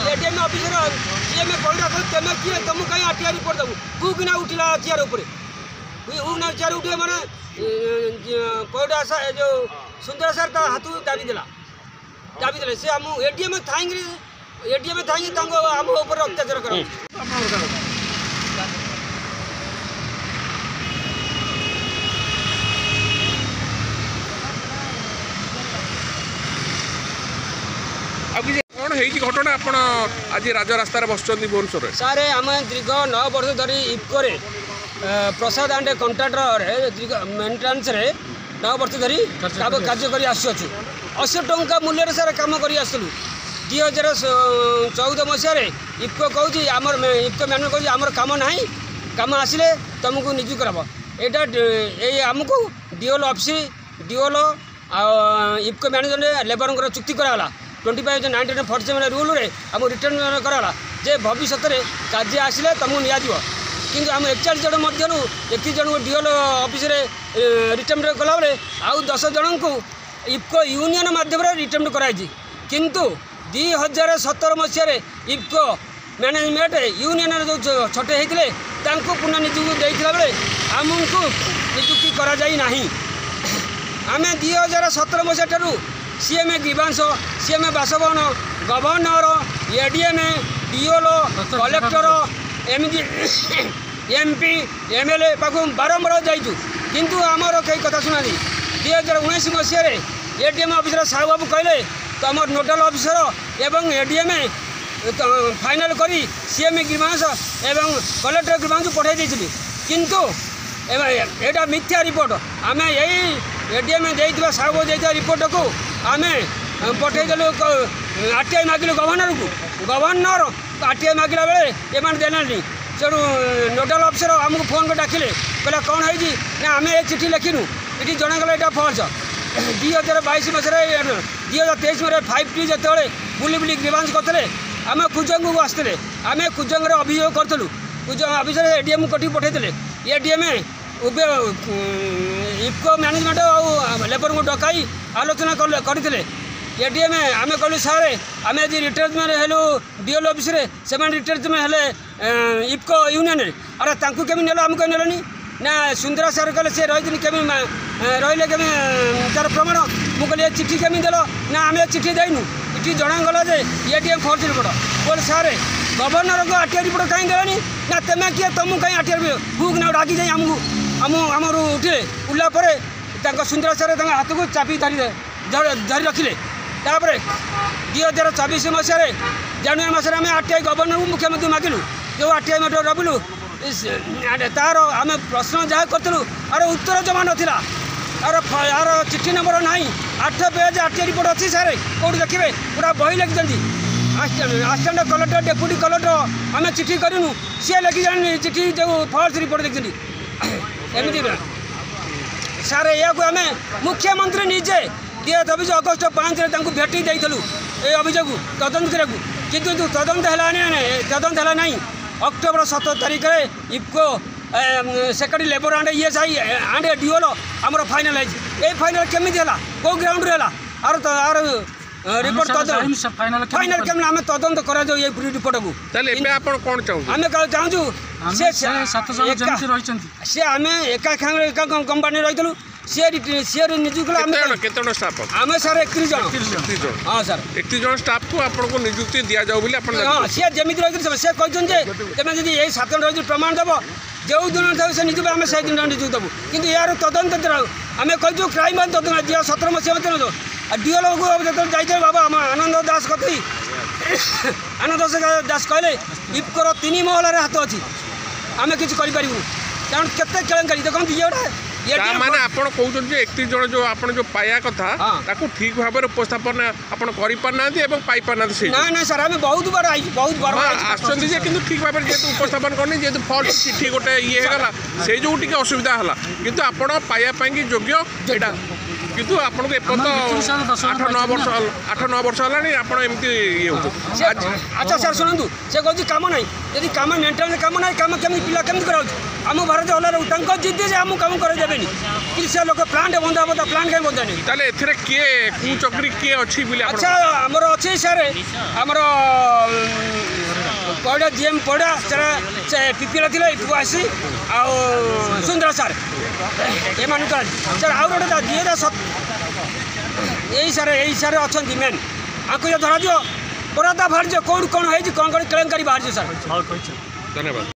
ADM officer ये मैं बोल रहा था मैं किए तुम कहीं आरटीआई रिपोर्ट दबू कू कि ना उठिला चेयर ऊपर ना चेयर उठे माने पौड़ा सा जो सुंदर सर ता हाथ दाबी देला से हम एडीएम थाएंगे हम ऊपर अत्याचार करो कौन है घटना आप आज राज रास्तार बस भुवनेश्वर सारे आम दीर्घ 9 वर्ष धरी इफको प्रसाद एंड कंट्राक्टर मेन्टेनान्स 9 वर्ष धरी कार्य कर 80 टंका मूल्य सारे कम कर 2014 मसीह इफको कहूँ आमर इफको मैनुअल कहूँ आमर कम ना कम आसिले तुमको निजु करब ये आमको डीओल ऑफिस डीओल इफको मैनेजमेंट लेबर चुक्ति कराला 25/1947 रूल रे आम रिटर्न कराला जे भविष्य में कार्य आसिले तुमको नियाजिव किंतु आम 41 जन मध्य 21 जन डीएल ऑफिस रिटर्न कला आउ 10 जन को इफको यूनियन माध्यम रिटर्न कराई किंतु 2017 मसीह इफको मैनेजमेंट यूनियन जो छोटे होते पुनः निजुक्ति देता बेले आमको निजुक्ति करा आम 2017 मसीह सीएम ग्रीवांश सीएम बासभवन गवर्नर एडीएम डीओल कलेक्टर एमपी एमएलए पाखु बारंबार जाइचु किंतु आमर कई कथा शुणा 2019 मसीह एडीएम ऑफिसर साहू बाबू कहले तुम नोडाल ऑफिसर एवं एडीएम फाइनल करी सीएम ग्रीवांश एवं कलेक्टर ग्रीवांश पठाई देइछिली किंतु एटा मिथ्या रिपोर्ट आम यही एडीएम देइथिबा साहू बाबू देइथिबा रिपोर्ट को आम पठेदेलु आरटीआई मागिलु गवर्नर आरटीआई मागिला बेले एम देना से नोडाल ऑफिसर आमको फोन कर डाकिले कहला कौन है ना आम ये चिठी लिखिनु ये जनागला यहाँ फल्स 2022 मसीह 2023 में 5T जो बुली बुली ग्रीवांश करते आम कुजंग को आसते आम कुजंग अभियोग करूँ कुजंग ऑफिसर एडीएम कटी पठेदेले एडीएम इफको मैनेजमेंट और लेबर को डकाई आलोचना करते एडीएम आम कहलु सारे आम आज रिटायरमेंट हेलु डीएल ऑफिस से रिटायरमेंट हेले इफको यूनियन अरे तांकु केमी नेल आमको नेलनी ना सुंदरा सार कहले से रही केमी रही केमी तार प्रमाण मुझे चिठी केमी देल ना आम चिठी देनु ये जनागला जे एडीएम फर्ज रिपोर्ट बोल सारे गवर्नर को आरटीआई रिपोर्ट कहीं देनी ना तेमें किए तुमको कहीं आरटीआई बुक ना डाकी जाए आमको आमर उठिले उठला सुंदरा सार हाथ को चापी धरी रखिले तापर 2024 मसीह जानुरी मसरे आम आरटीआई गवर्नर को मुख्यमंत्री मागिलु जो आरटीआई मेटर रबिलु तार आम प्रश्न जहाँ करूँ आर उत्तर जमा नाला यार चिठी नंबर ना 8 पेज आरटीआई रिपोर्ट अच्छी सारे कौट देखिए पूरा बही लिखिं आसिस्टेंट कलेक्टर डेप्यूटी कलेक्टर आम चिठी करूँ सी लिखी जानी चिठी जो फल्स रिपोर्ट देखी एमती सारे या आम मुख्यमंत्री निजे 2024 अगस्ट 5 भेटी देलु ये अभियोग तदंत कराया किंतु तदंत है ना अक्टोबर 17 तारीख में IFFCO secretary labour and ESI and डीओल आमर फाइनल है फाइनल केमी कौ ग्राउंड आर रिपोर्ट फाइनल केम आम तदंत कर रिपोर्ट को आम चाहूँ सी आम एका कंपानी रही सी निजुक्ति आम सर 31 जन हाँ सर 31 जन स्टाफ को आपको निजुक्ति दि जाऊ हाँ सी जमी रही से कहते तुम जी ये 7 दिन रही प्रमाण देव जो दिन था से निजुक आम से दिन निजुक्ति देवु कि यार तदंत आम कहूँ क्राइम तदंत 2017 मसीह डीएल को जाइए बाबा आम आनंद दास कथी आनंद दास कहले इफकोर 3 महल हाथ अच्छी आम कि कारण केते केलेंकारी देखते ये माने आपण कहउछन 31 जन जो आपण जो पाया कथा ताकू ठीक भाव में उपस्थापन आपण करि पाना एवं पाई पाना से ना ना सर हमें बहुत बार आछन जे किंतु ठीक भाव में जे उपस्थापन करनी जे फॉल्स चिट्ठी गोटे ये हेगला से जो टिके असुविधा हला किंतु आपण पाया पाई योग्य एटा କିନ୍ତୁ ଆପଣଙ୍କୁ ଏପର୍ଯ୍ୟନ୍ତ 8-9 ବର୍ଷ ହେଲାଣି ଆପଣ ଏମିତି ଇଏ ହେଉଛନ୍ତି। ଆଚ୍ଛା ସାର୍ ଶୁଣନ୍ତୁ, ସେ କହୁଛି କାମ ନାହିଁ। ଯଦି କାମ ମେଣ୍ଟାଲ କାମ ନାହିଁ, କାମ କେମିତି ପିଲା କେମିତି କରାଉଛି? ଆମ ଭାରତ ଅଲଗା ତାଙ୍କ ଜିଦ୍ଦି ଯେ ଆମକୁ କାମ କରାଇଦେବେନି, କିନ୍ତୁ ସେ ଲୋକ ପ୍ଲାଣ୍ଟ ବନ୍ଧା ହବ, ତା ପ୍ଲାଣ୍ଟ କାହିଁ ବନ୍ଧାନି? ତାହେଲେ ଏଥିରେ କିଏ କୋଉ ଚକ୍ରୀ କିଏ ଅଛି ବୋଲି? ଆଚ୍ଛା ଆମର ଅଛି ସାର୍, ଆମର ପଇଡ଼ା ଜିଏମ୍ ପଇଡ଼ା ସେଟା ସେ ପିପିଲା ଥିଲେ ଏଠୁ ଆସି ଆଉ ସୁନ୍ଦର ସାର୍ ଏମାନଙ୍କୁ ସାର୍ ଆଉ ଗୋଟେ ଯିଏ ଏଇ ସାର୍ ଅଛନ୍ତି ମେନ୍, ଆଙ୍କୁ ଧରାଯିବ ବରାଦା ବାହାରିଯିବ, କେଉଁଠୁ କ'ଣ ହେଇଛି, କ'ଣ କେଳେଙ୍କାରୀ ବାହାରିଯିବ ସାର୍। ଧନ୍ୟବାଦ।